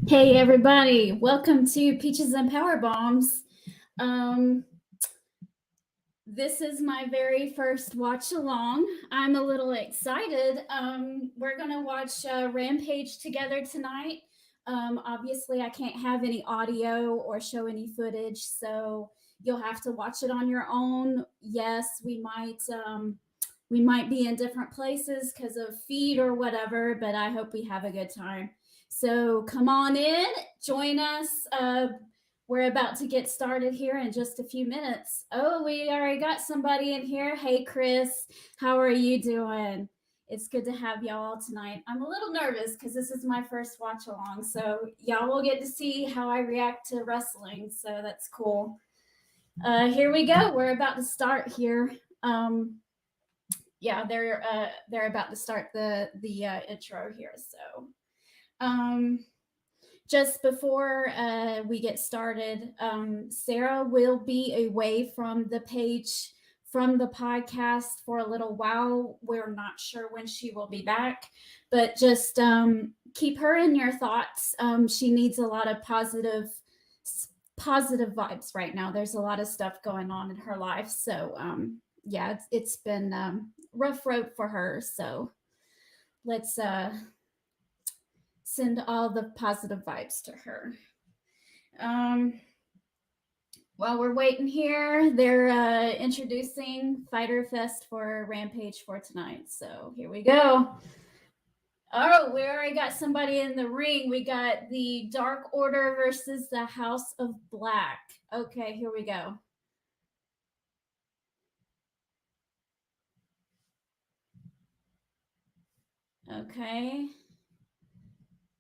Hey everybody, welcome to Peaches and Power Bombs. This is my very first watch along. I'm a little excited. We're gonna watch Rampage together tonight. Obviously, I can't have any audio or show any footage, so you'll have to watch it on your own. Yes, we might be in different places because of feed or whatever, but I hope we have a good time. So come on in, join us. We're about to get started here in just a few minutes. Oh, we already got somebody in here. Hey, Chris, how are you doing? It's good to have y'all tonight. I'm a little nervous because this is my first watch along, so y'all will get to see how I react to wrestling, so that's cool. Here we go. We're about to start here. Yeah, they're about to start the intro here. So, just before we get started, Sarah will be away from the page from the podcast for a little while. We're not sure when she will be back, but just keep her in your thoughts. She needs a lot of positive vibes right now. There's a lot of stuff going on in her life, so yeah, it's been rough road for her. So let's send all the positive vibes to her. While we're waiting here, they're introducing Fighter Fest for Rampage for tonight. So here we go. Oh, we already got somebody in the ring. We got the Dark Order versus the House of Black. Okay, here we go. Okay.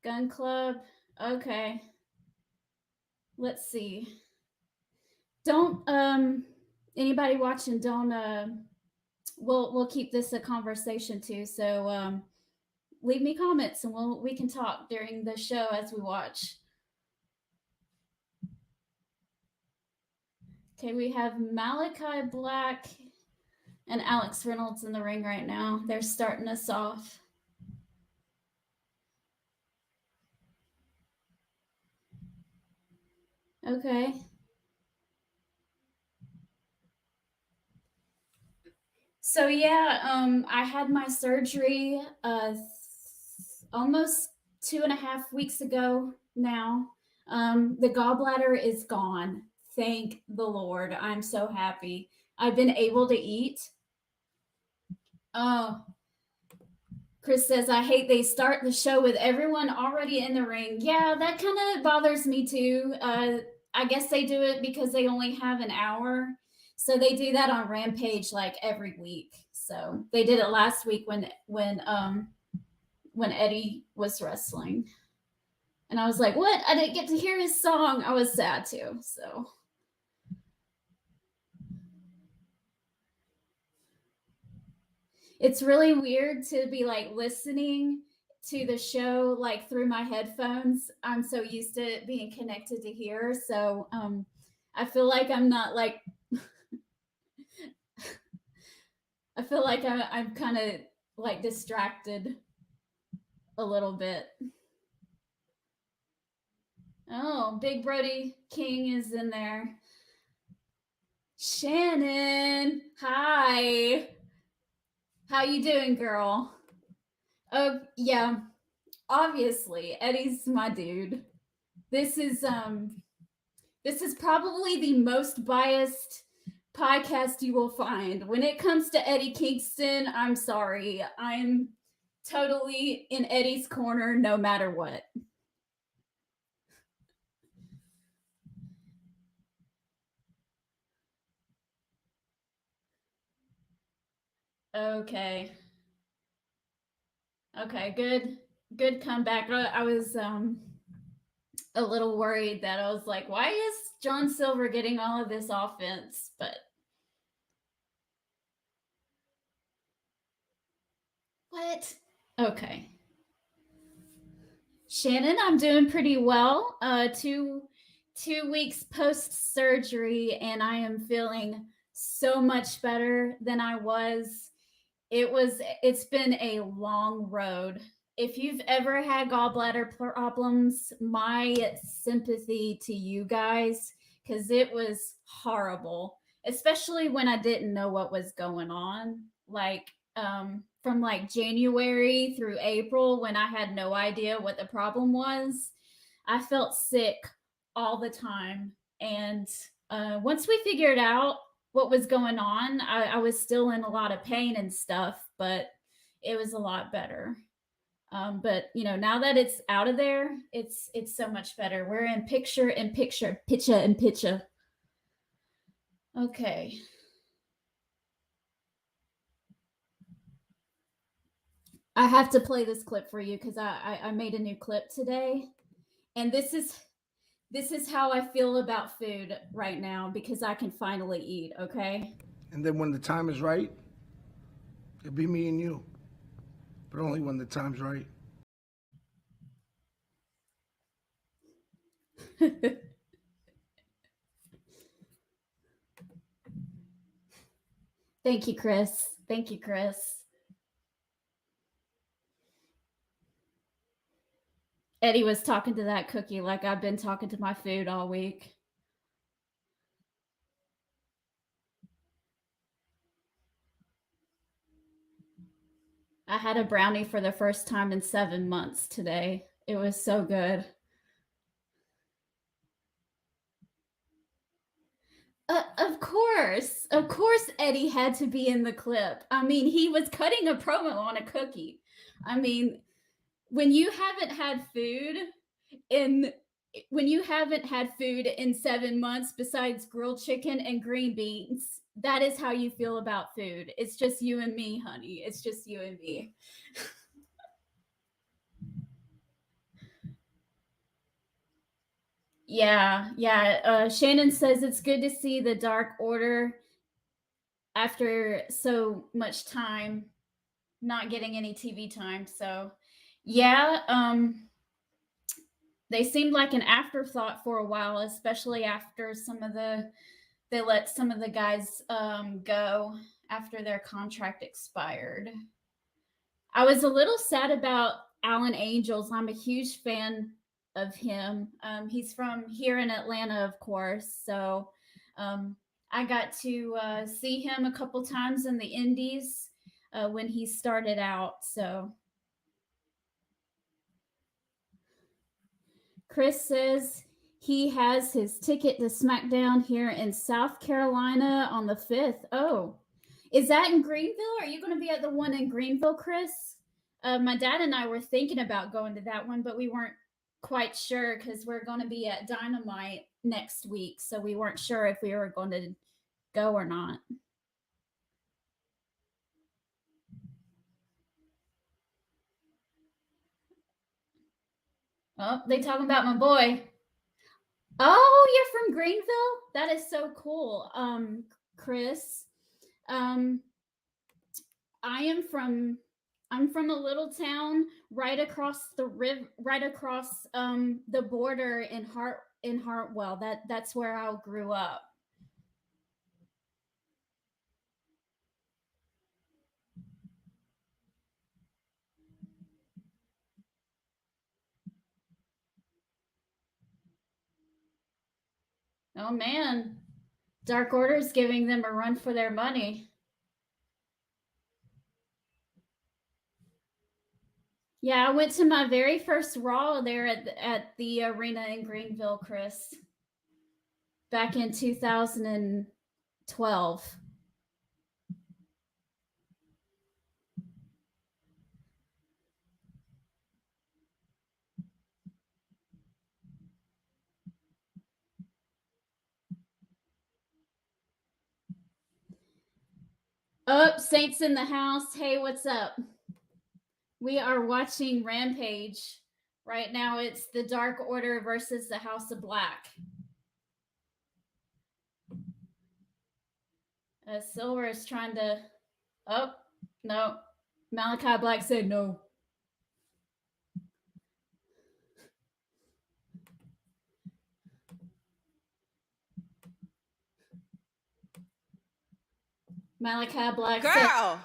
Gun Club. Okay. Let's see. Don't anybody watching, don't we'll keep this a conversation too. So leave me comments and we can talk during the show as we watch. Okay, we have Malachi Black and Alex Reynolds in the ring right now. They're starting us off. Okay. So yeah, I had my surgery almost 2.5 weeks ago now. The gallbladder is gone. Thank the Lord. I'm so happy. I've been able to eat. Oh, Chris says, I hate they start the show with everyone already in the ring. Yeah, that kind of bothers me too. I guess they do it because they only have an hour. So they do that on Rampage like every week. So they did it last week when Eddie was wrestling. And I was like, what? I didn't get to hear his song. I was sad too. So it's really weird to be like listening to the show like through my headphones. I'm so used to being connected to here. So I feel like I'm not like I feel like I'm kind of like distracted a little bit. Oh, Big Brody King is in there. Shannon, hi. How you doing, girl? Oh, yeah. Obviously, Eddie's my dude. This is probably the most biased podcast you will find. When it comes to Eddie Kingston, I'm sorry. I'm totally in Eddie's corner no matter what. Okay. Okay, good comeback. I was a little worried that I was like, why is John Silver getting all of this offense, but what? Okay. Shannon, I'm doing pretty well. Two weeks post surgery, and I am feeling so much better than I was. It's been a long road. If you've ever had gallbladder problems, my sympathy to you guys, because it was horrible, especially when I didn't know what was going on. Like, from like January through April, when I had no idea what the problem was, I felt sick all the time. And once we figured out what was going on, I was still in a lot of pain and stuff, but it was a lot better. But now that it's out of there, it's so much better. We're in picture in picture, picture in picture. Okay. I have to play this clip for you because I made a new clip today, and this is how I feel about food right now because I can finally eat. Okay. And then when the time is right, it'll be me and you. But only when the time's right. Thank you, Chris. Thank you, Chris. Eddie was talking to that cookie like I've been talking to my food all week. I had a brownie for the first time in 7 months today. It was so good. Of course, Eddie had to be in the clip. I mean, he was cutting a promo on a cookie. I mean, when you haven't had food in when you haven't had food in 7 months besides grilled chicken and green beans, that is how you feel about food. It's just you and me, honey. It's just you and me. Yeah. Shannon says it's good to see the Dark Order after so much time not getting any TV time. So, yeah, they seemed like an afterthought for a while, especially after they let some of the guys go after their contract expired. I was a little sad about Alan Angels. I'm a huge fan of him. He's from here in Atlanta, of course. So um, I got to see him a couple times in the Indies when he started out. So Chris says he has his ticket to SmackDown here in South Carolina on the 5th. Oh, is that in Greenville? Are you going to be at the one in Greenville, Chris? My dad and I were thinking about going to that one, but we weren't quite sure because we're going to be at Dynamite next week. So we weren't sure if we were going to go or not. Oh, they talking about my boy. Oh, you're from Greenville? That is so cool. Chris. Um, I am from I'm from a little town right across the river, right across the border in Hartwell. That's where I grew up. Oh man, Dark Order's giving them a run for their money. Yeah, I went to my very first Raw there at the arena in Greenville, Chris, back in 2012. Oh, Saints in the house. Hey, what's up? We are watching Rampage. Right now, it's the Dark Order versus the House of Black. Silver is trying to. Oh, no. Malachi Black said no. Malachi Black said. Girl.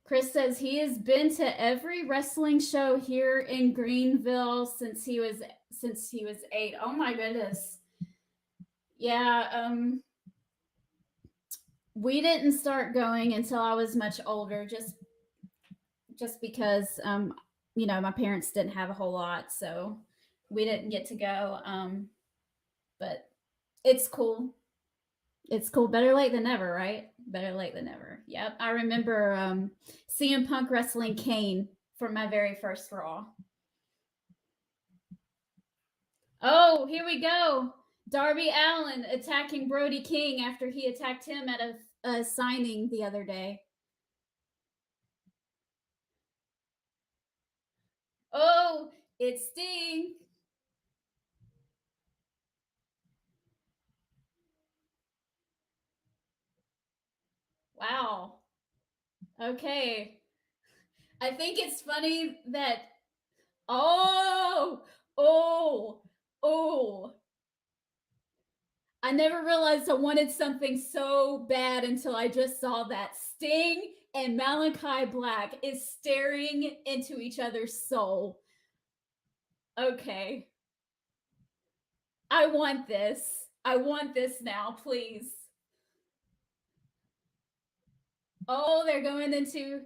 Chris says he has been to every wrestling show here in Greenville since he was 8. Oh my goodness. Yeah, we didn't start going until I was much older, just because my parents didn't have a whole lot, so we didn't get to go. But it's cool. It's cool. Better late than never, right? Better late than never. Yep. I remember CM Punk wrestling Kane for my very first Raw. Oh, here we go. Darby Allin attacking Brody King after he attacked him at a signing the other day. Oh, it's Sting. Wow. Okay. I think it's funny that. Oh, oh, oh. I never realized I wanted something so bad until I just saw that. Sting and Malachi Black is staring into each other's soul. Okay. I want this. I want this now, please. Oh, they're going into.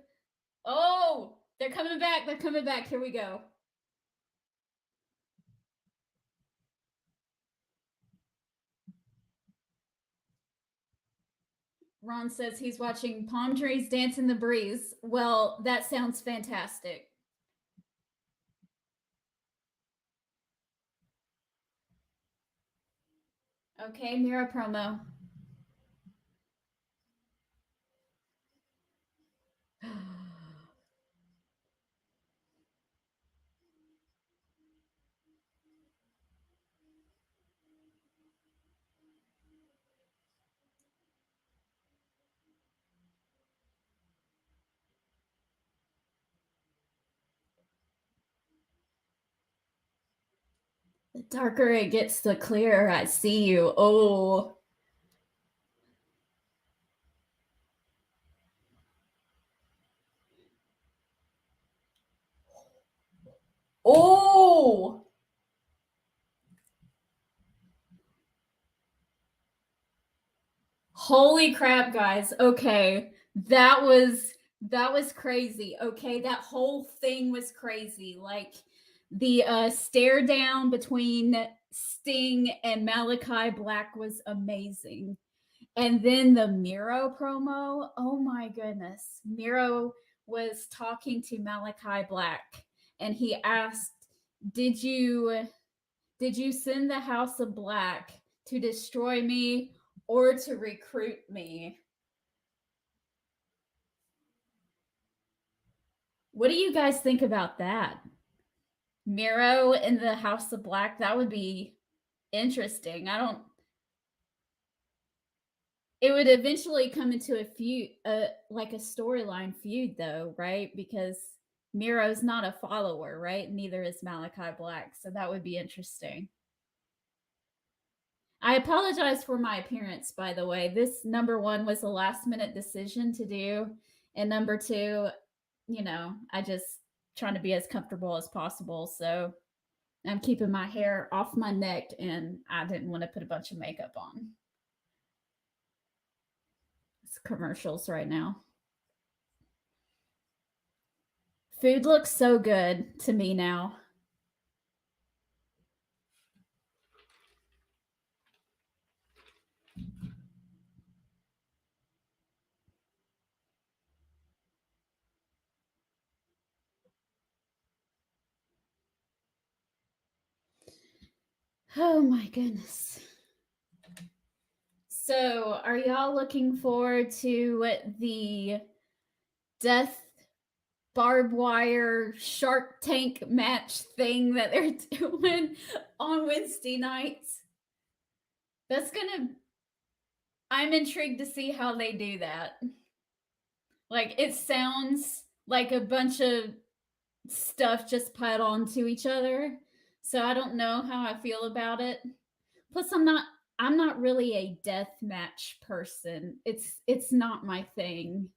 Oh, they're coming back. They're coming back. Here we go. Ron says he's watching palm trees dance in the breeze. Well, that sounds fantastic. Okay, Mira promo. The darker it gets, the clearer I see you. Oh. Oh. Holy crap, guys. Okay. That was crazy. Okay, that whole thing was crazy. Like the stare down between Sting and Malachi Black was amazing. And then the Miro promo, oh my goodness. Miro was talking to Malachi Black and he asked, "Did you send the House of Black to destroy me or to recruit me?" What do you guys think about that? Miro in the House of Black, that would be interesting. It would eventually come into a feud, like a storyline feud, though, right? Because Miro's not a follower, right? Neither is Malachi Black, so that would be interesting. I apologize for my appearance, by the way. This number 1 was a last minute decision to do, and number 2, I just trying to be as comfortable as possible. So I'm keeping my hair off my neck, and I didn't want to put a bunch of makeup on. It's commercials right now. Food looks so good to me now. Oh my goodness. So, are y'all looking forward to the death barbed wire Shark Tank match thing that they're doing on Wednesday nights. I'm intrigued to see how they do that. Like, it sounds like a bunch of stuff just piled onto each other. So I don't know how I feel about it. Plus, I'm not really a death match person. It's not my thing.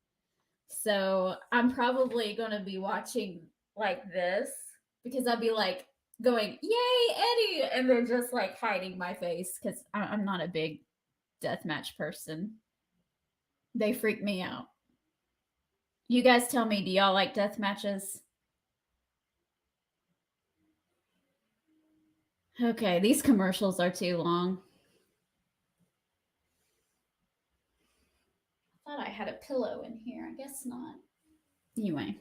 So I'm probably gonna be watching like this because I'll be like going, "Yay, Eddie!" and then just like hiding my face because I'm not a big deathmatch person. They freak me out. You guys tell me, do y'all like death matches? Okay, these commercials are too long. I thought I had a pillow in here. I guess not. Anyway.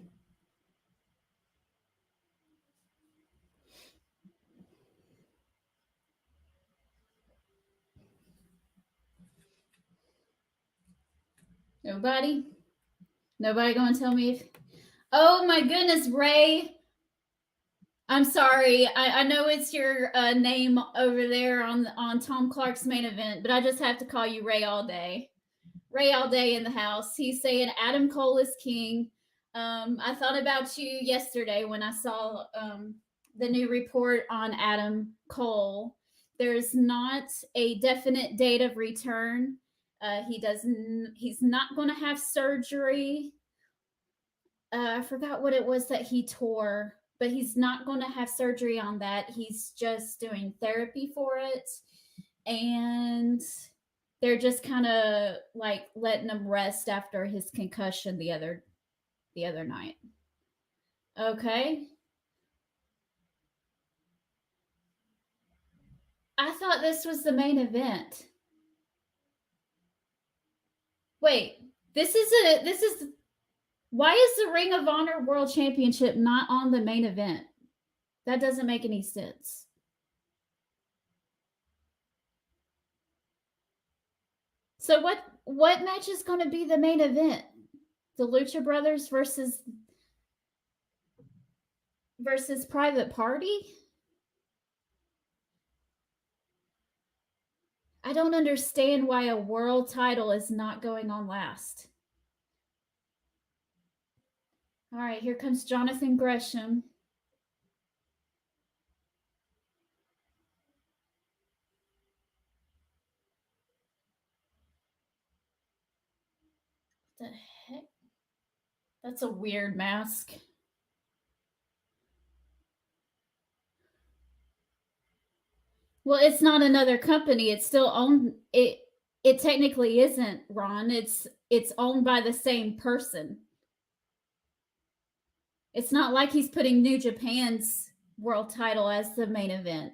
Nobody? Nobody gonna tell me if. Oh my goodness, Ray. I'm sorry. I know it's your name over there on Tom Clark's main event, but I just have to call you Ray all day. Ray all day in the house. He's saying Adam Cole is king. I thought about you yesterday when I saw the new report on Adam Cole. There's not a definite date of return. He's not going to have surgery. I forgot what it was that he tore, but he's not going to have surgery on that. He's just doing therapy for it. And they're just kind of like letting him rest after his concussion the other night. Okay. I thought this was the main event. Wait, this is why is the Ring of Honor World Championship not on the main event? That doesn't make any sense. So what match is going to be the main event? The Lucha Brothers versus Private Party? I don't understand why a world title is not going on last. All right, here comes Jonathan Gresham. What the heck? That's a weird mask. Well, it's not another company. It's still owned. It technically isn't, Ron. It's owned by the same person. It's not like he's putting New Japan's world title as the main event.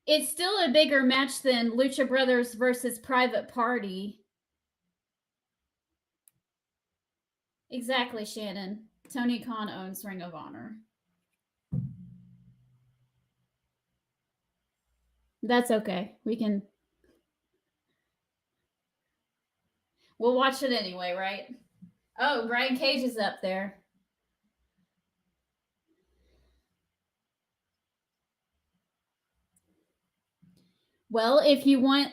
It's still a bigger match than Lucha Brothers versus Private Party. Exactly, Shannon. Tony Khan owns Ring of Honor. That's okay. We'll watch it anyway, right? Oh, Brian Cage is up there. Well, if you want,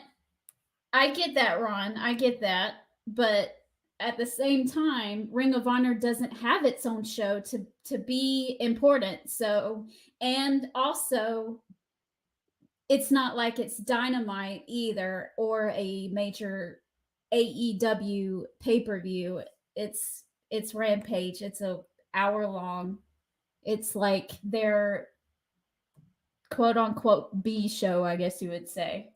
I get that, Ron. I get that. But at the same time, Ring of Honor doesn't have its own show to be important. So, and also, it's not like it's Dynamite either or a major AEW pay-per-view. It's Rampage. It's a hour long. It's like their quote unquote B show, I guess you would say.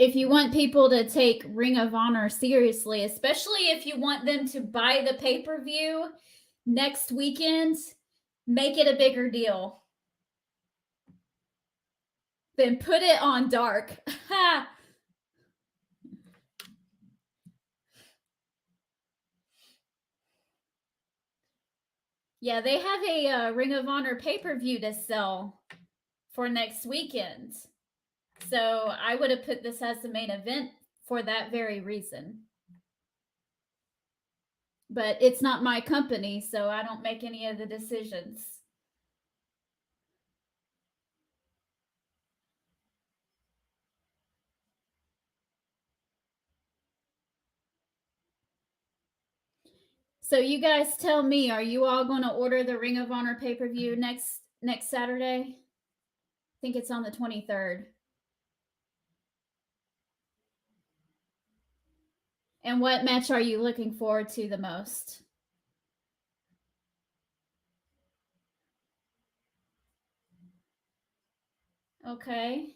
If you want people to take Ring of Honor seriously, especially if you want them to buy the pay-per-view next weekend, make it a bigger deal. Then put it on Dark. Yeah, they have a Ring of Honor pay-per-view to sell for next weekend. So I would have put this as the main event for that very reason. But it's not my company, so I don't make any of the decisions. So you guys tell me, are you all going to order the Ring of Honor pay-per-view next Saturday? I think it's on the 23rd. And what match are you looking forward to the most? Okay.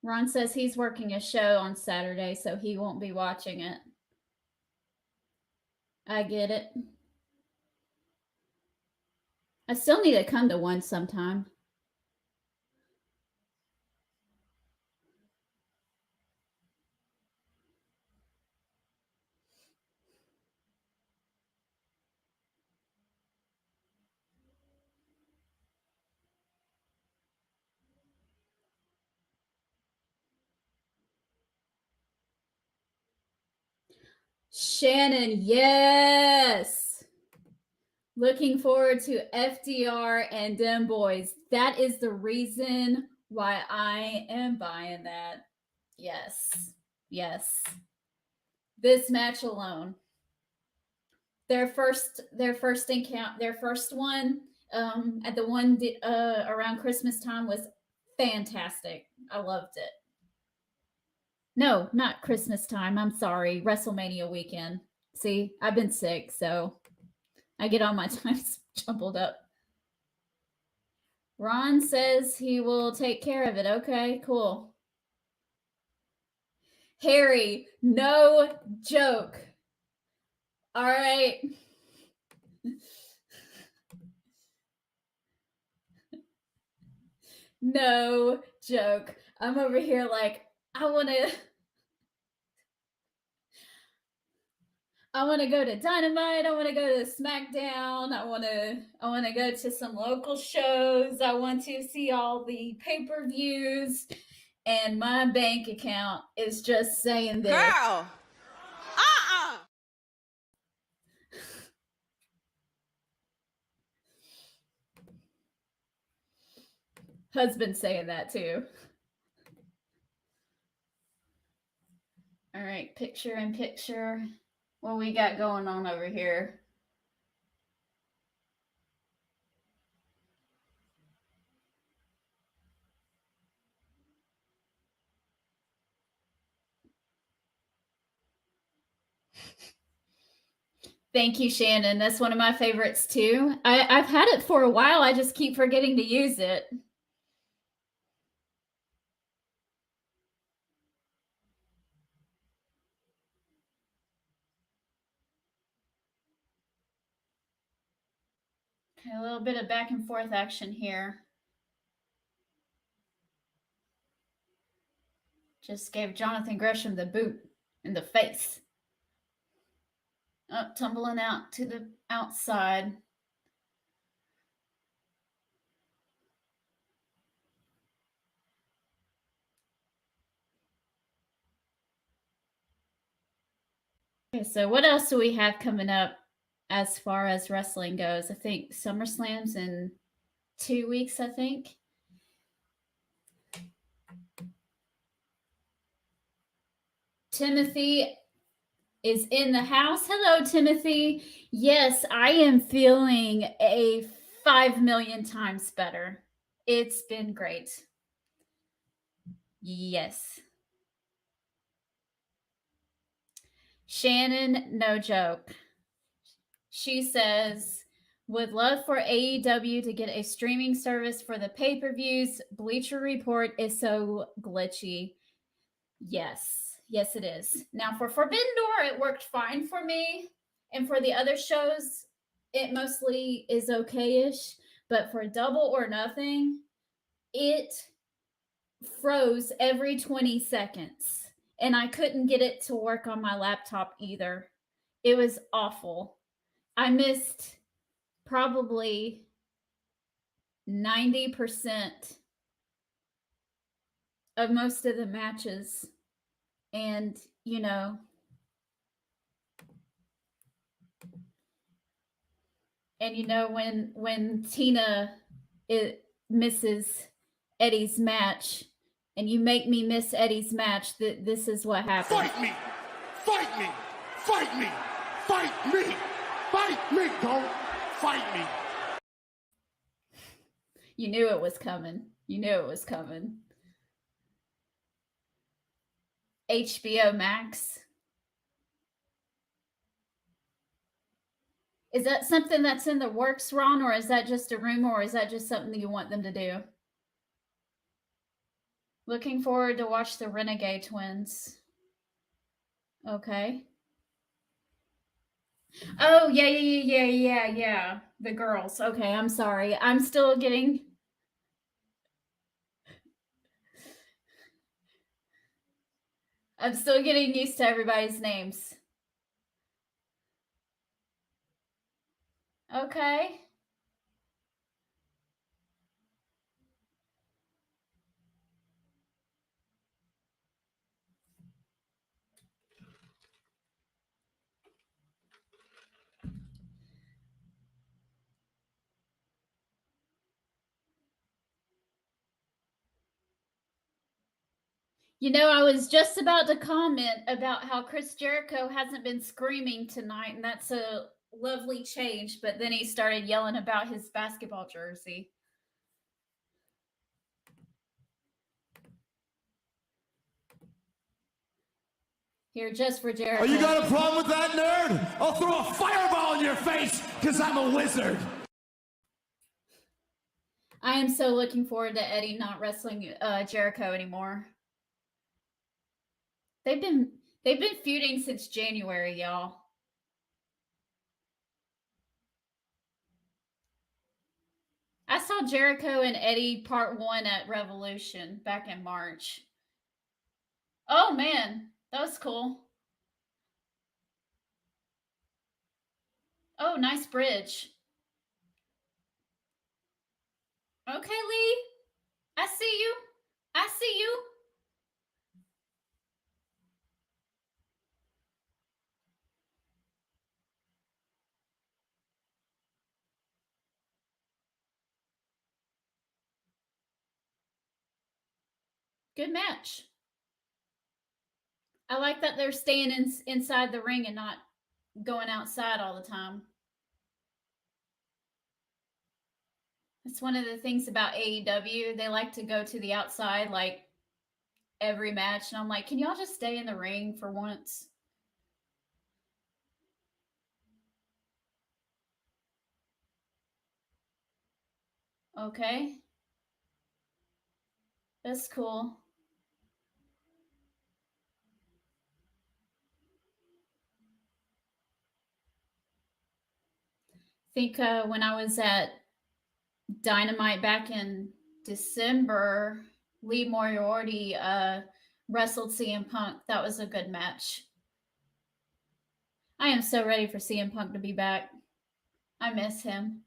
Ron says he's working a show on Saturday, so he won't be watching it. I get it. I still need to come to one sometime. Shannon, yes. Looking forward to FDR and them boys. That is the reason why I am buying that. Yes. Yes. This match alone. Their first encounter, their first one at the one around Christmas time was fantastic. I loved it. No, not Christmas time. I'm sorry. WrestleMania weekend. See, I've been sick, so I get all my times jumbled up. Ron says he will take care of it. Okay, cool. Harry, no joke. All right. No joke. I'm over here like, I want to go to Dynamite. I want to go to SmackDown. I want to go to some local shows. I want to see all the pay-per-views, and my bank account is just saying this. Girl. Husband saying that too. All right, picture in picture. What we got going on over here? Thank you, Shannon. That's one of my favorites too. I've had it for a while. I just keep forgetting to use it. Okay, a little bit of back and forth action here. Just gave Jonathan Gresham the boot in the face. Up, tumbling out to the outside. Okay, so what else do we have coming up as far as wrestling goes? I think SummerSlam's in 2 weeks, I think. Timothy is in the house. Hello, Timothy. Yes, I am feeling a 5 million times better. It's been great. Yes. Shannon, no joke. She says, would love for AEW to get a streaming service for the pay-per-views. Bleacher Report is so glitchy. Yes, it is. Now for Forbidden Door, it worked fine for me. And for the other shows, it mostly is okay-ish. But for Double or Nothing, it froze every 20 seconds, and I couldn't get it to work on my laptop either. It was awful. I missed probably 90% of most of the matches. And, you know, when Tina misses Eddie's match, and you make me miss Eddie's match, this is what happens. Fight me! Fight me! Fight me! Fight me! Fight me! Don't fight me! You knew it was coming. You knew it was coming. HBO Max. Is that something that's in the works, Ron, or is that just a rumor, or is that just something that you want them to do? Looking forward to watch the Renegade Twins. Okay. Oh, yeah. The girls. Okay, I'm sorry. I'm still getting used to everybody's names. Okay. You know, I was just about to comment about how Chris Jericho hasn't been screaming tonight, and that's a lovely change, but then he started yelling about his basketball jersey. Here, just for Jericho. Oh, you got a problem with that, nerd? I'll throw a fireball in your face, because I'm a wizard. I am so looking forward to Eddie not wrestling Jericho anymore. They've been feuding since January, y'all. I saw Jericho and Eddie part 1 at Revolution back in March. Oh man, that was cool. Oh, nice bridge. Okay, Lee. I see you. I see you. Good match. I like that they're staying inside the ring and not going outside all the time. That's one of the things about AEW. They like to go to the outside like every match. And I'm like, can y'all just stay in the ring for once? Okay. That's cool. I think when I was at Dynamite back in December, Lee Moriarty wrestled CM Punk. That was a good match. I am so ready for CM Punk to be back. I miss him.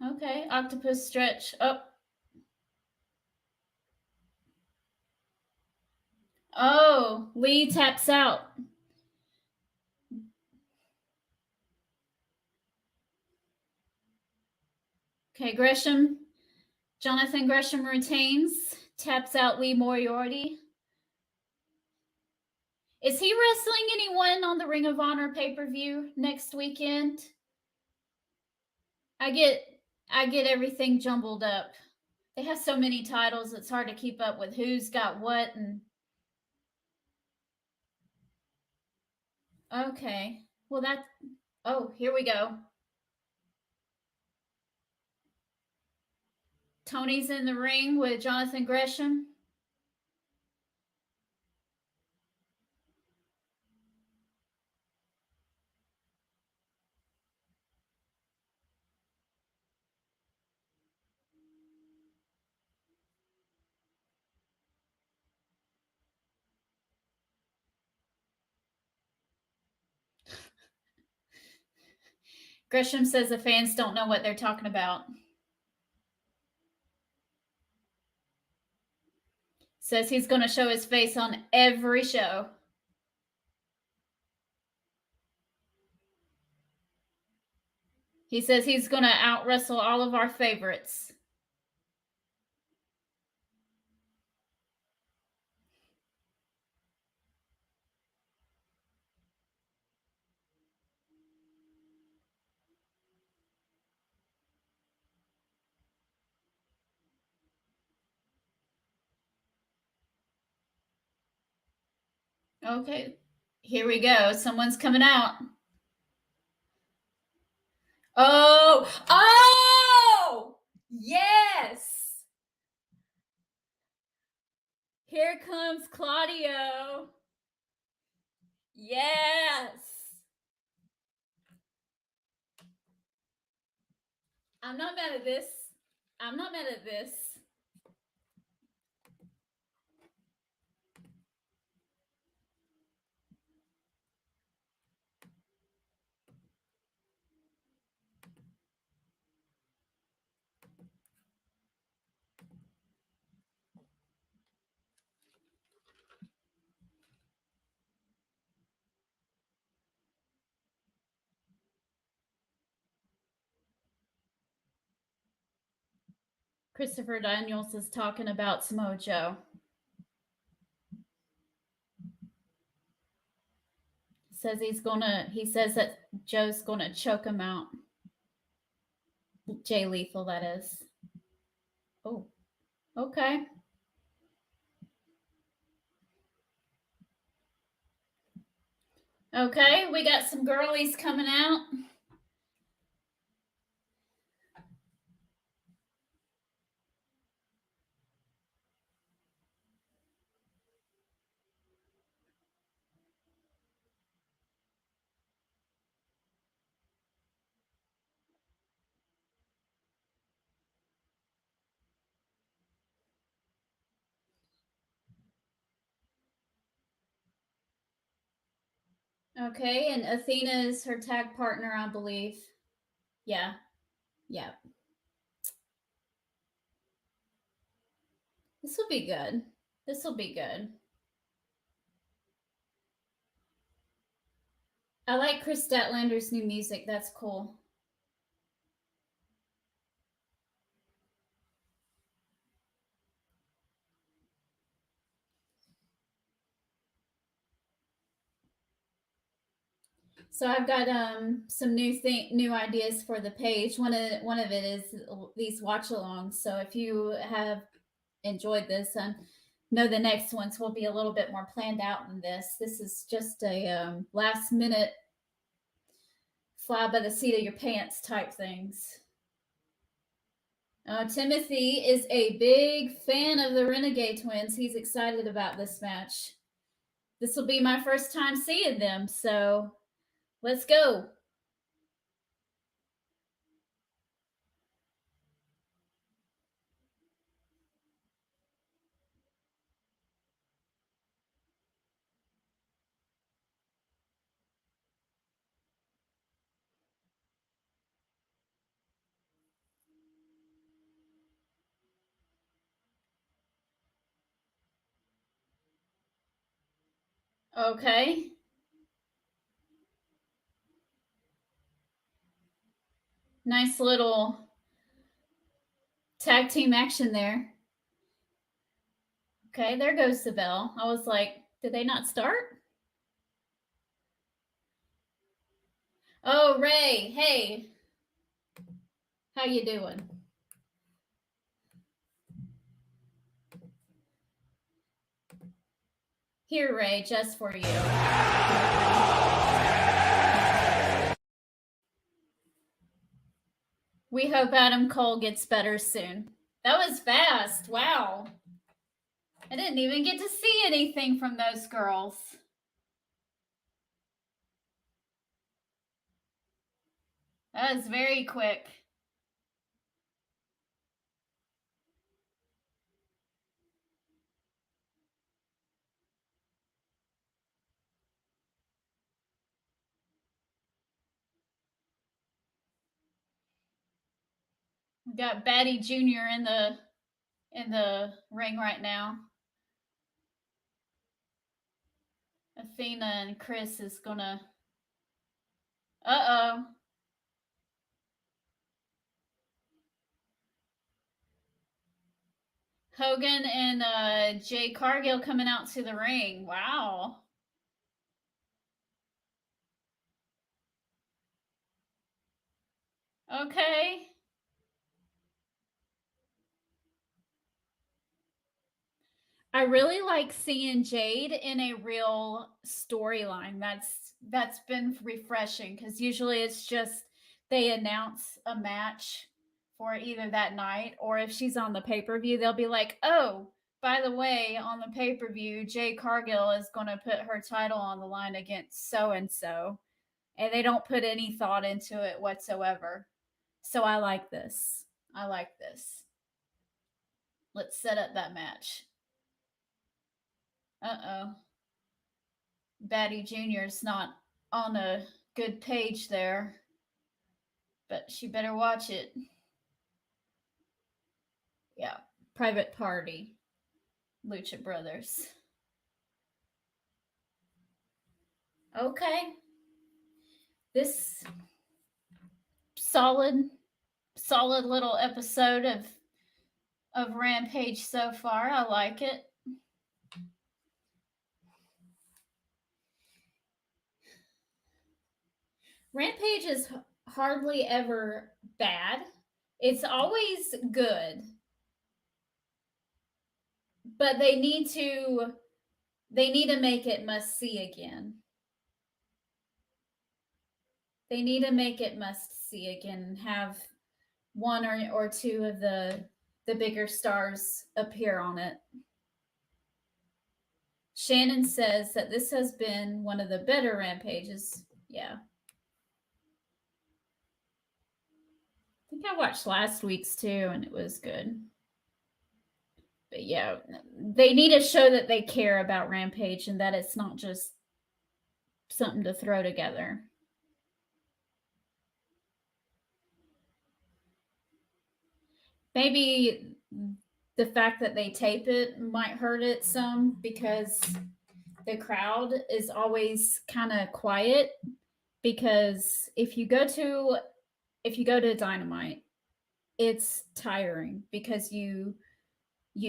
Okay, octopus stretch. Oh, Lee taps out. Okay, Gresham. Jonathan Gresham retains. Taps out Lee Moriarty. Is he wrestling anyone on the Ring of Honor pay-per-view next weekend? I get everything jumbled up. They have so many titles, it's hard to keep up with who's got what. And okay, well here we go. Tony's in the ring with Jonathan Gresham. Gresham says the fans don't know what they're talking about. Says he's going to show his face on every show. He says he's going to out wrestle all of our favorites. Okay, here we go. Someone's coming out. Oh, yes. Here comes Claudio. Yes. I'm not mad at this. I'm not mad at this. Christopher Daniels is talking about Samoa Joe. He says that Joe's gonna choke him out. Jay Lethal, that is. Oh, okay. Okay, we got some girlies coming out. Okay, and Athena is her tag partner, I believe. Yeah. Yeah. This will be good. This will be good. I like Chris Statlander's new music. That's cool. So I've got some new ideas for the page. One of it is these watch alongs. So if you have enjoyed this, and know the next ones will be a little bit more planned out than this. This is just a last minute fly by the seat of your pants type things. Timothy is a big fan of the Renegade Twins. He's excited about this match. This will be my first time seeing them, so let's go. Okay. Nice little tag team action there. Okay, there goes the bell. I was like, did they not start? Oh, Ray, hey. How you doing? Here, Ray, just for you. We hope Adam Cole gets better soon. That was fast. Wow. I didn't even get to see anything from those girls. That was very quick. We got Batty Jr. in the ring right now. Athena and Chris is gonna. Uh-oh. Hogan and Jay Cargill coming out to the ring. Wow. Okay. I really like seeing Jade in a real storyline. That's been refreshing because usually it's just they announce a match for either that night, or if she's on the pay-per-view, they'll be like, "Oh, by the way, on the pay-per-view, Jade Cargill is going to put her title on the line against so and so." And they don't put any thought into it whatsoever. So I like this. I like this. Let's set up that match. Uh-oh. Batty Jr.'s not on a good page there, but she better watch it. Yeah. Private Party. Lucha Brothers. Okay. This solid little episode of Rampage so far. I like it. Rampage is hardly ever bad. It's always good. But they need to make it must see again. They need to make it must see again and have one or two of the bigger stars appear on it. Shannon says that this has been one of the better Rampages. Yeah. I think I watched last week's too, and it was good. But yeah, they need to show that they care about Rampage and that it's not just something to throw together. Maybe the fact that they tape it might hurt it some because the crowd is always kind of quiet. Because if you go to Dynamite, it's tiring because you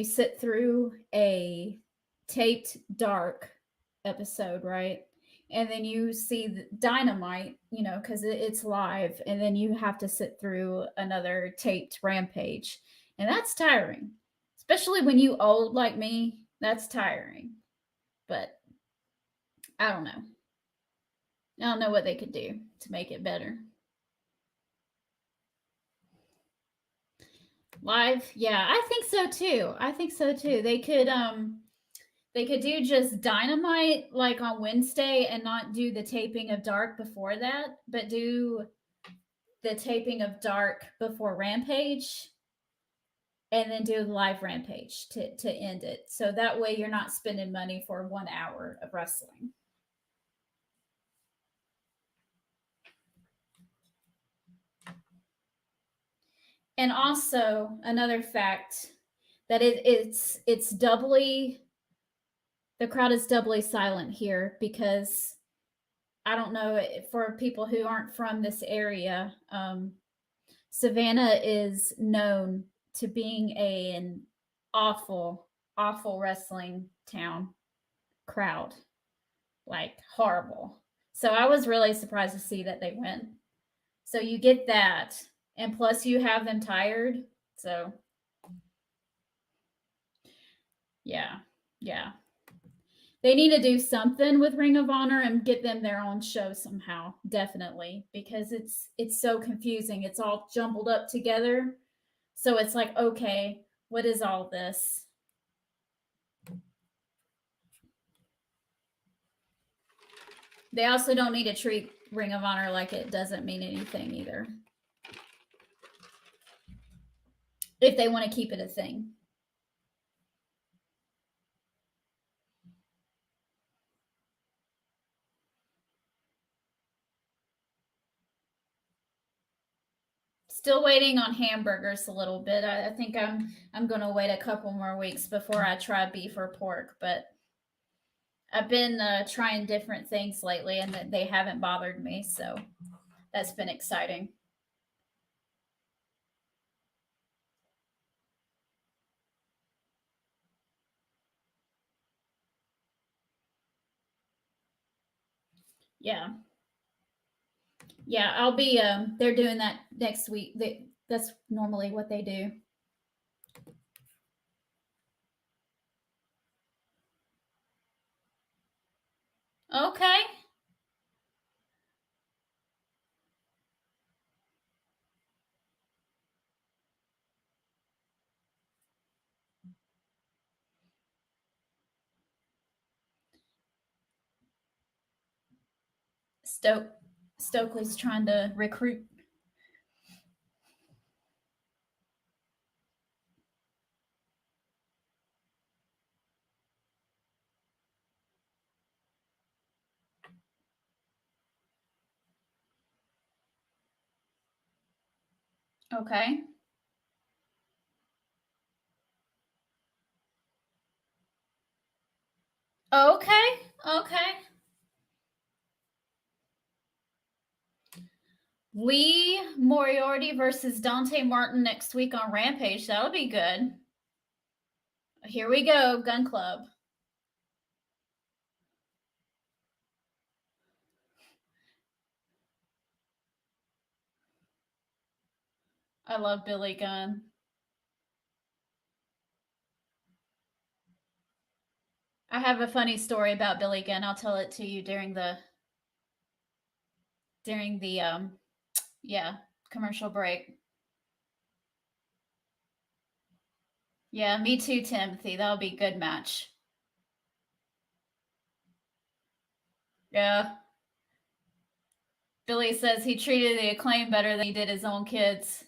sit through a taped dark episode, right? And then you see the Dynamite, because it's live, and then you have to sit through another taped Rampage, and that's tiring, especially when you old like me. That's tiring, but I don't know. I don't know what they could do to make it better. Live, yeah, I think so too. They could do just Dynamite like on Wednesday and not do the taping of Dark before that, but do the taping of Dark before Rampage and then do live Rampage to end it. So that way you're not spending money for 1 hour of wrestling. And also another fact that it's doubly, the crowd is doubly silent here because I don't know, for people who aren't from this area, Savannah is known to being an awful wrestling town. Crowd, like horrible. So I was really surprised to see that they went. So you get that, and plus you have them tired. So yeah. They need to do something with Ring of Honor and get them their own show somehow, definitely, because it's so confusing. It's all jumbled up together. So it's like, okay, what is all this? They also don't need to treat Ring of Honor like it doesn't mean anything either. If they want to keep it a thing. Still waiting on hamburgers a little bit. I think I'm gonna wait a couple more weeks before I try beef or pork, but I've been trying different things lately, and they haven't bothered me, so that's been exciting. Yeah, yeah. I'll be. They're doing that next week. That's normally what they do. Okay. Stokely's trying to recruit. Okay. Okay. Okay. Lee Moriarty versus Dante Martin next week on Rampage. That'll be good. Here we go, Gun Club. I love Billy Gunn. I have a funny story about Billy Gunn. I'll tell it to you during the commercial break. Yeah, me too, Timothy. That'll be a good match. Yeah. Billy says he treated the Acclaim better than he did his own kids.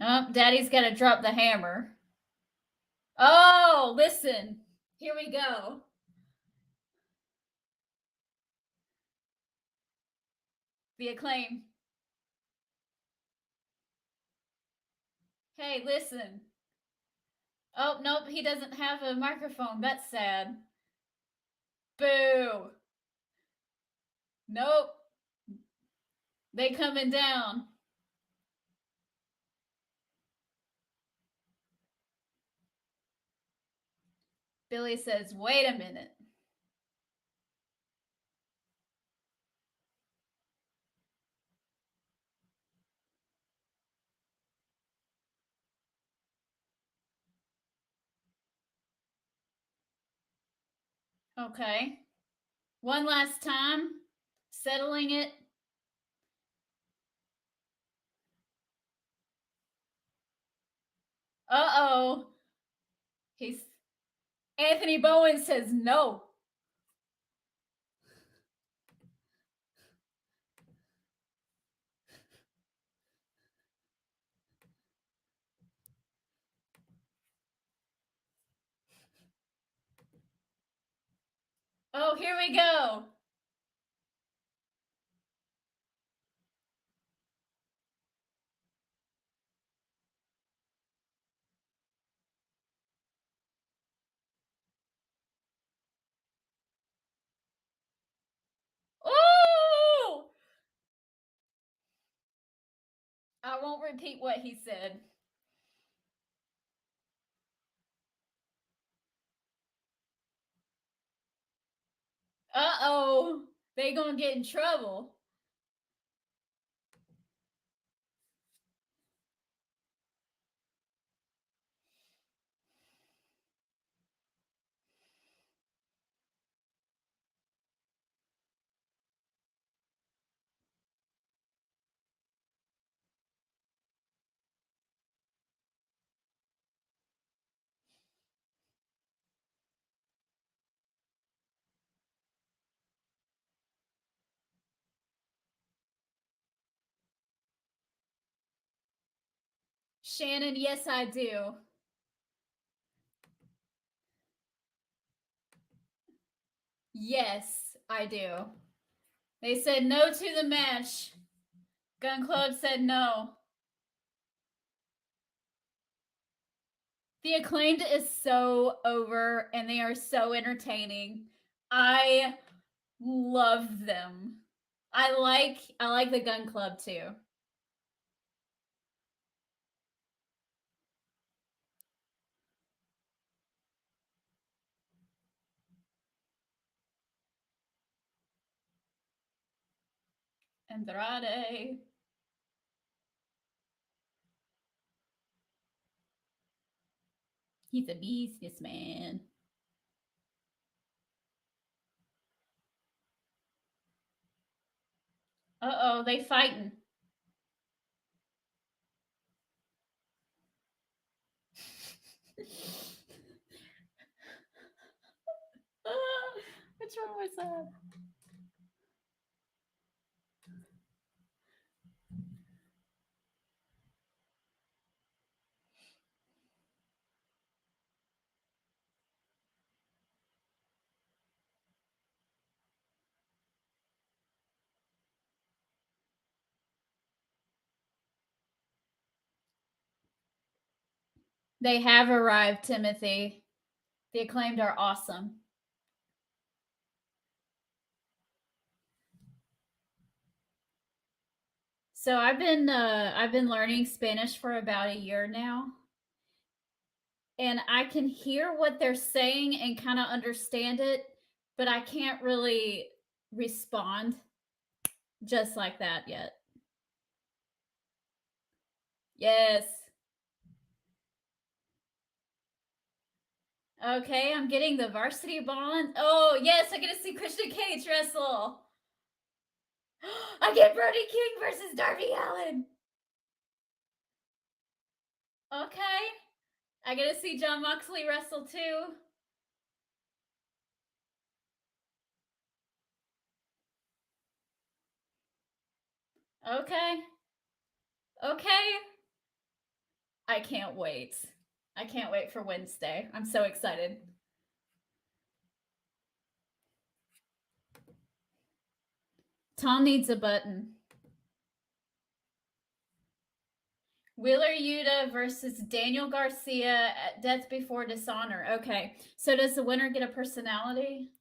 Oh, Daddy's got to drop the hammer. Oh, listen. Here we go. The Acclaim. Hey, listen. Oh, nope, he doesn't have a microphone. That's sad. Boo. Nope. They coming down. Billy says, wait a minute. Okay. One last time. Settling it. Uh-oh. He's Anthony Bowen says no. Oh, here we go. Ooh! I won't repeat what he said. Uh-oh. They gonna get in trouble. Shannon, yes, I do. Yes, I do. They said no to the match. Gun Club said no. The Acclaimed is so over and they are so entertaining. I love them. I like the Gun Club too. Andrade. He's a beast, this man. Uh-oh, they fighting. Which one was that? They have arrived, Timothy. The Acclaimed are awesome. So I've been learning Spanish for about a year now. And I can hear what they're saying and kind of understand it, but I can't really respond just like that yet. Yes. Okay, I'm getting the varsity bond. Oh, yes, I get to see Christian Cage wrestle. I get Brody King versus Darby Allin. Okay. I get to see Jon Moxley wrestle too. Okay. Okay. I can't wait. I can't wait for Wednesday. I'm so excited. Tom needs a button. Wheeler Yuta versus Daniel Garcia at Death Before Dishonor. Okay. So does the winner get a personality?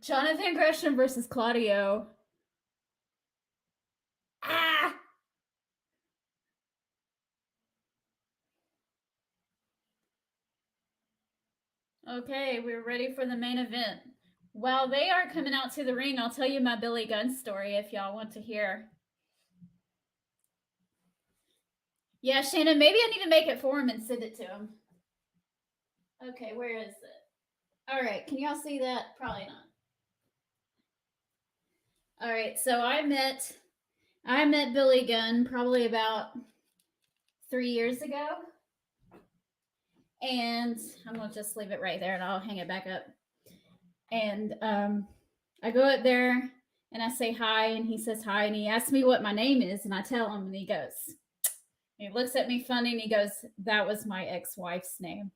Jonathan Gresham versus Claudio. Ah! Okay, we're ready for the main event. While they are coming out to the ring, I'll tell you my Billy Gunn story if y'all want to hear. Yeah, Shannon, maybe I need to make it for him and send it to him. Okay, where is it? All right, can y'all see that? Probably not. All right, so I met Billy Gunn probably about 3 years ago. And I'm gonna just leave it right there and I'll hang it back up. And I go up there and I say hi and he says hi and he asks me what my name is and I tell him and he looks at me funny and he goes, "That was my ex-wife's name."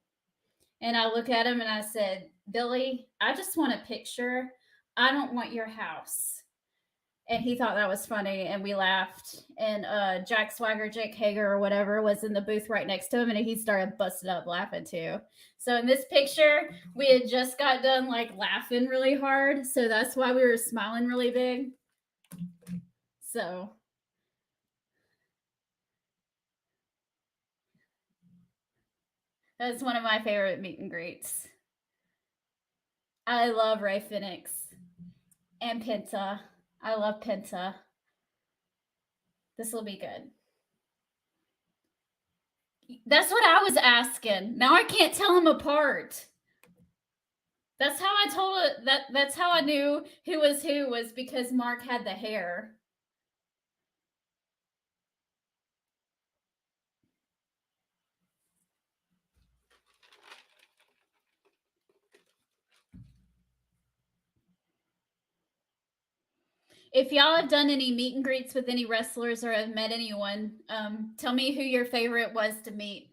And I look at him and I said, "Billy, I just want a picture. I don't want your house." And he thought that was funny and we laughed. And Jack Swagger, Jake Hager or whatever was in the booth right next to him and he started busting up laughing too. So in this picture, we had just got done like laughing really hard. So that's why we were smiling really big. So that's one of my favorite meet and greets. I love Ray Phoenix and Penta. I love Penta. This will be good. That's what I was asking. Now I can't tell them apart. That's how I told it. That's how I knew who was because Mark had the hair. If y'all have done any meet and greets with any wrestlers or have met anyone, tell me who your favorite was to meet.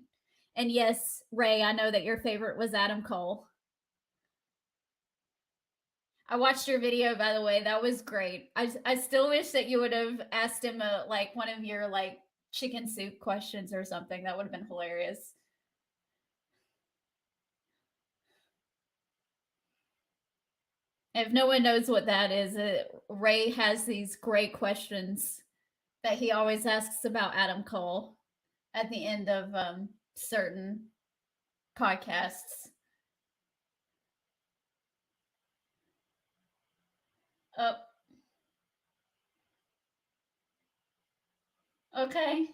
And yes, Ray, I know that your favorite was Adam Cole. I watched your video, by the way. That was great. I still wish that you would have asked him like one of your like chicken soup questions or something. That would have been hilarious. If no one knows what that is, Ray has these great questions that he always asks about Adam Cole at the end of certain podcasts. Oh, okay.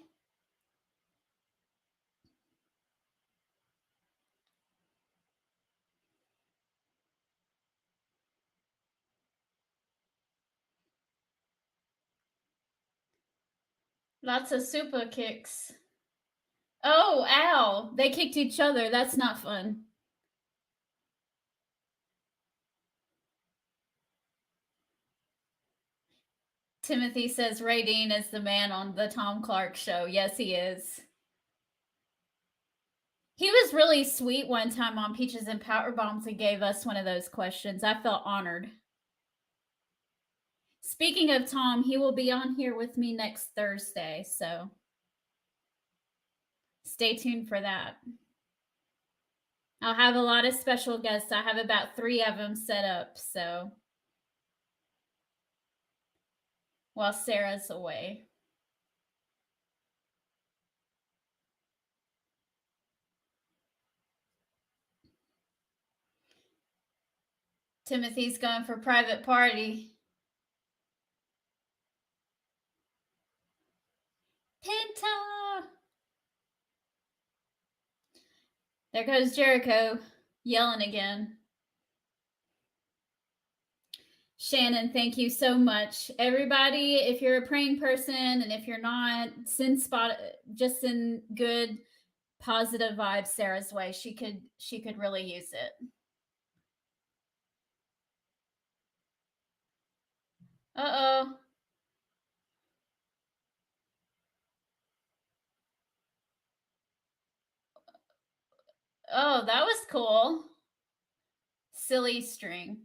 Lots of super kicks. Oh, ow. They kicked each other. That's not fun. Timothy says Ray Dean is the man on the Tom Clark show. Yes, he is. He was really sweet one time on Peaches and Power Bombs and gave us one of those questions. I felt honored. Speaking of Tom, he will be on here with me next Thursday, so stay tuned for that. I'll have a lot of special guests. I have about 3 of them set up, so while Sarah's away. Timothy's going for private party. Penta! There goes Jericho yelling again. Shannon, thank you so much. Everybody, if you're a praying person and if you're not, send good positive vibes Sarah's way. She could really use it. Uh-oh. Oh, that was cool. Silly string.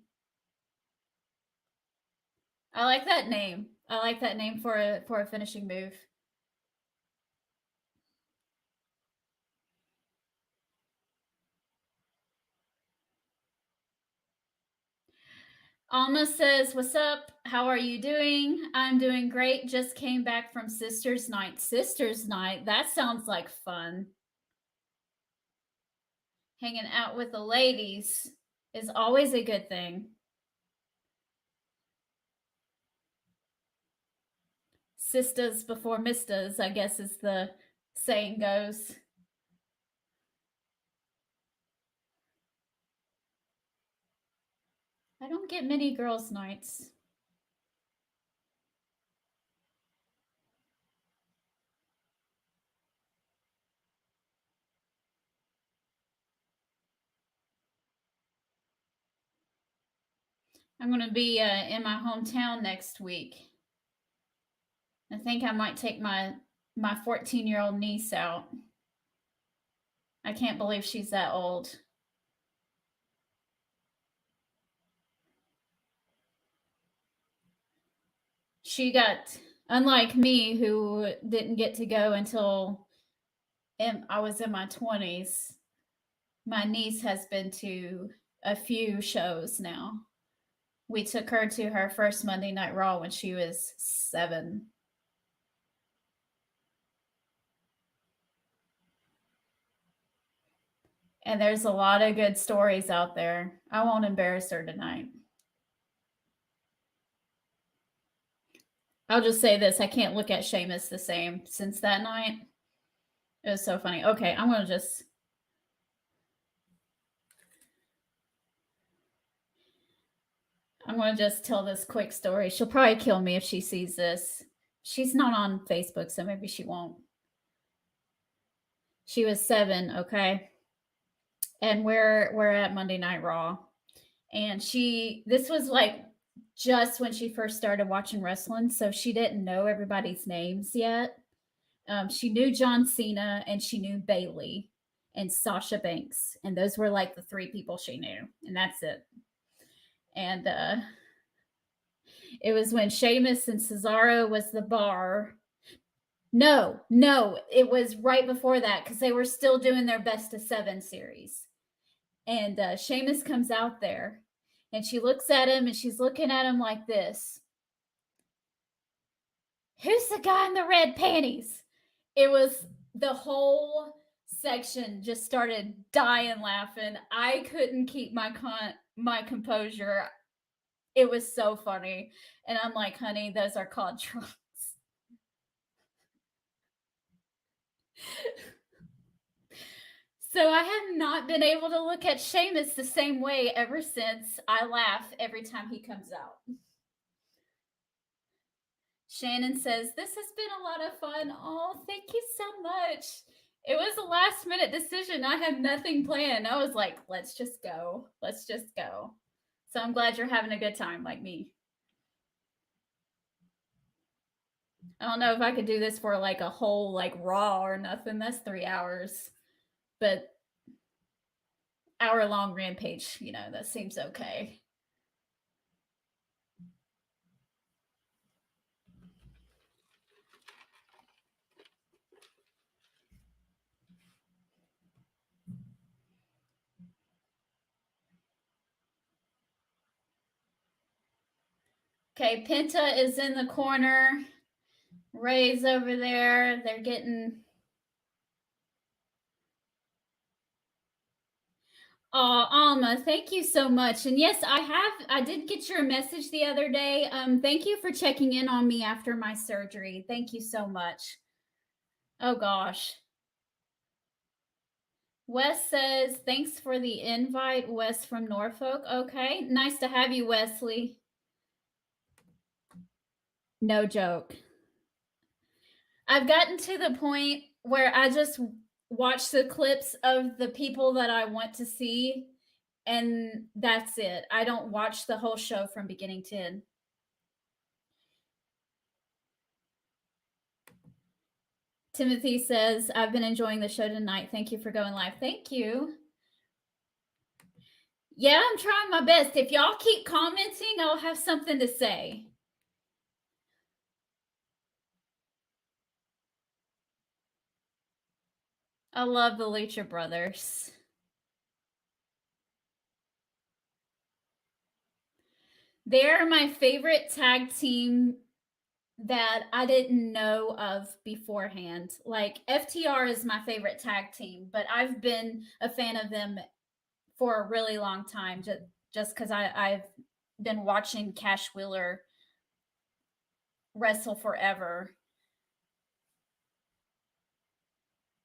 I like that name. I like that name for a finishing move. Alma says, "What's up? How are you doing? I'm doing great. Just came back from Sisters Night." Sisters Night? That sounds like fun. Hanging out with the ladies is always a good thing. Sisters before misters, I guess is the saying goes. I don't get many girls' nights. I'm going to be in my hometown next week. I think I might take my 14-year-old niece out. I can't believe she's that old. She got, unlike me, who didn't get to go until I was in my 20s, my niece has been to a few shows now. We took her to her first Monday Night Raw when she was 7. And there's a lot of good stories out there. I won't embarrass her tonight. I'll just say this. I can't look at Sheamus the same since that night. It was so funny. Okay, I'm going to just tell this quick story. She'll probably kill me if she sees this. She's not on Facebook, so maybe she won't. She was 7, okay? And we're at Monday Night Raw. And this was like just when she first started watching wrestling, so she didn't know everybody's names yet. She knew John Cena and she knew Bailey. and Sasha Banks. And those were like the three people she knew. And that's it. And it was when Sheamus and Cesaro was the bar. No, it was right before that because they were still doing their best of 7 series. And Sheamus comes out there and she looks at him and she's looking at him like this. Who's the guy in the red panties? It was the whole section just started dying laughing. I couldn't keep my composure. It was so funny. And I'm like, honey, those are called trunks. So I have not been able to look at Sheamus the same way ever since. I laugh every time he comes out. Shannon says, this has been a lot of fun. Oh, thank you so much. It was a last minute decision. I had nothing planned. I was like, let's just go. Let's just go. So I'm glad you're having a good time like me. I don't know if I could do this for like a whole like Raw or nothing. That's 3 hours. But hour-long Rampage, that seems okay. Okay, Penta is in the corner. Ray's over there. They're getting... Oh, Alma, thank you so much. And yes, I did get your message the other day. Thank you for checking in on me after my surgery. Thank you so much. Oh gosh. Wes says, thanks for the invite, Wes from Norfolk. Okay, nice to have you, Wesley. No joke. I've gotten to the point where I just watch the clips of the people that I want to see, and that's it. I don't watch the whole show from beginning to end. Timothy says, I've been enjoying the show tonight. Thank you for going live. Thank you. Yeah, I'm trying my best. If y'all keep commenting, I'll have something to say. I love the Lucha Brothers. They're my favorite tag team that I didn't know of beforehand. Like FTR is my favorite tag team, but I've been a fan of them for a really long time just because I've been watching Cash Wheeler wrestle forever.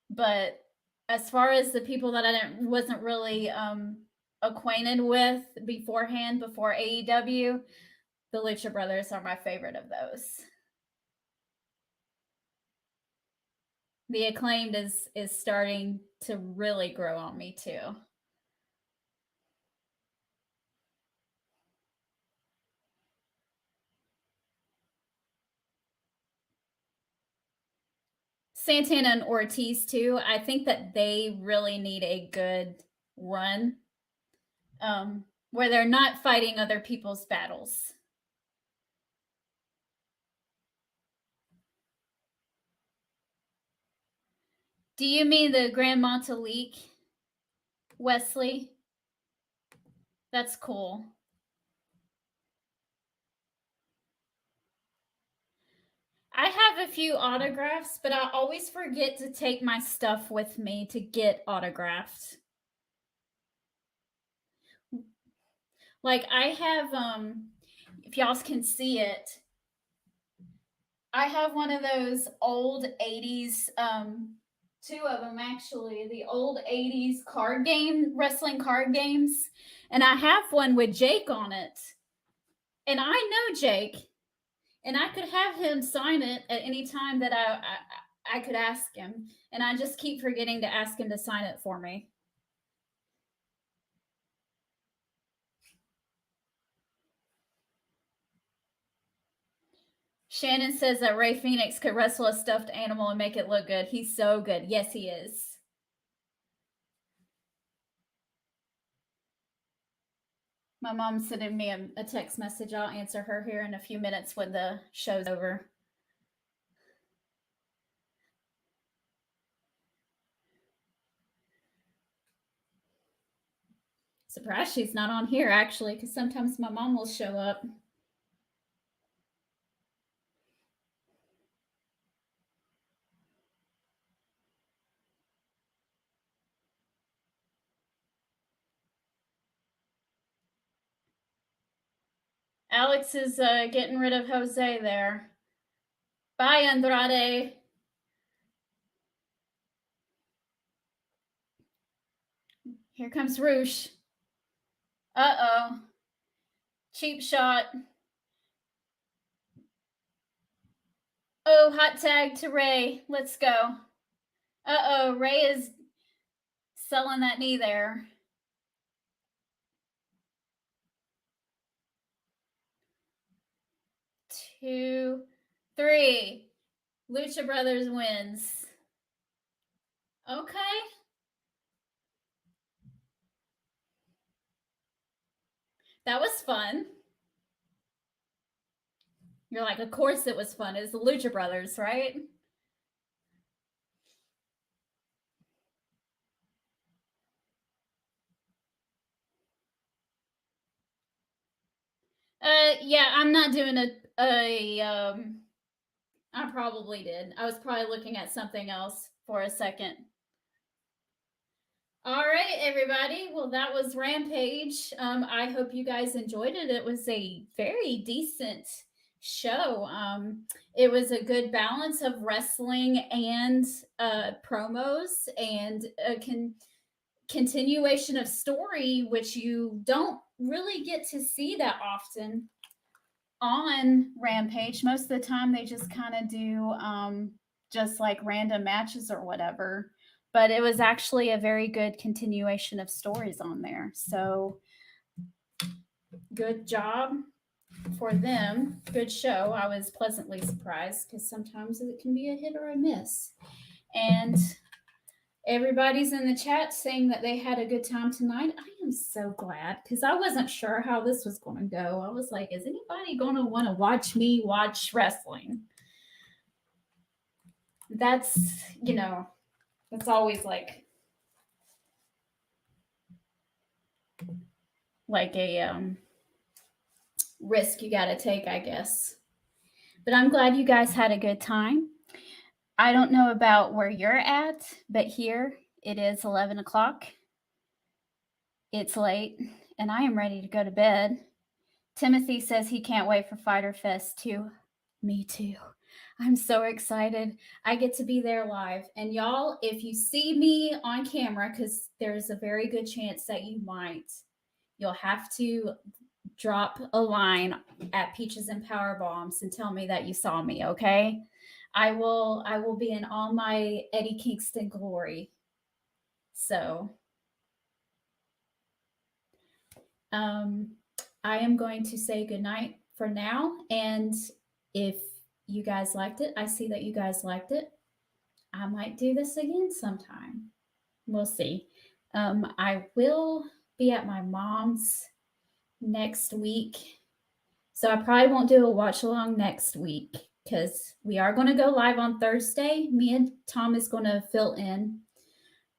But as far as the people that I wasn't really acquainted with beforehand, before AEW, the Lucha Brothers are my favorite of those. The Acclaimed is starting to really grow on me too. Santana and Ortiz too. I think that they really need a good run where they're not fighting other people's battles. Do you mean the Grand Metalik, Wesley? That's cool. I have a few autographs, but I always forget to take my stuff with me to get autographed. Like I have, if y'all can see it, I have one of those old 80s, 2 of them actually, the old 80s wrestling card games. And I have one with Jake on it. And I know Jake. And I could have him sign it at any time that I could ask him. And I just keep forgetting to ask him to sign it for me. Shannon says that Ray Phoenix could wrestle a stuffed animal and make it look good. He's so good. Yes, he is. My mom's sending me a text message. I'll answer her here in a few minutes when the show's over. Surprised she's not on here, actually, because sometimes my mom will show up. Alex is getting rid of Jose there. Bye, Andrade. Here comes Roosh. Uh-oh. Cheap shot. Oh, hot tag to Ray. Let's go. Uh-oh, Ray is selling that knee there. 2, 3. Lucha Brothers wins. Okay. That was fun. You're like, of course it was fun. It's the Lucha Brothers, right? Yeah, I'm not doing I probably did. I was probably looking at something else for a second. All right, everybody. Well, that was Rampage. I hope you guys enjoyed it. It was a very decent show. It was a good balance of wrestling and promos and a continuation of story, which you don't really get to see that often on Rampage. Most of the time, they just kind of do just like random matches or whatever. But it was actually a very good continuation of stories on there. So good job for them. Good show. I was pleasantly surprised because sometimes it can be a hit or a miss. And everybody's in the chat saying that they had a good time tonight. I am so glad because I wasn't sure how this was going to go. I was like, is anybody going to want to watch me watch wrestling? That's, that's always like a risk you got to take, I guess. But I'm glad you guys had a good time. I don't know about where you're at, but here it is 11 o'clock. It's late, and I am ready to go to bed. Timothy says he can't wait for Fighter Fest too. Me too. I'm so excited. I get to be there live. And y'all, if you see me on camera, because there's a very good chance that you might, you'll have to drop a line at Peaches and Power Bombs and tell me that you saw me, okay? I will be in all my Eddie Kingston glory. So I am going to say goodnight for now. And if you guys liked it, I see that you guys liked it. I might do this again sometime. We'll see. I will be at my mom's next week. So I probably won't do a watch along next week because we are going to go live on Thursday. Me and Tom is going to fill in.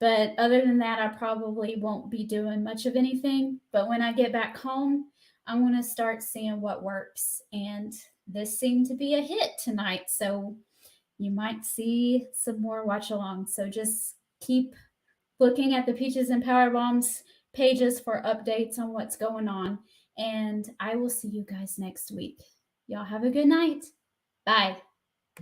But other than that, I probably won't be doing much of anything. But when I get back home, I'm going to start seeing what works. And this seemed to be a hit tonight. So you might see some more watch along. So just keep looking at the Peaches and Power Bombs pages for updates on what's going on. And I will see you guys next week. Y'all have a good night. Bye.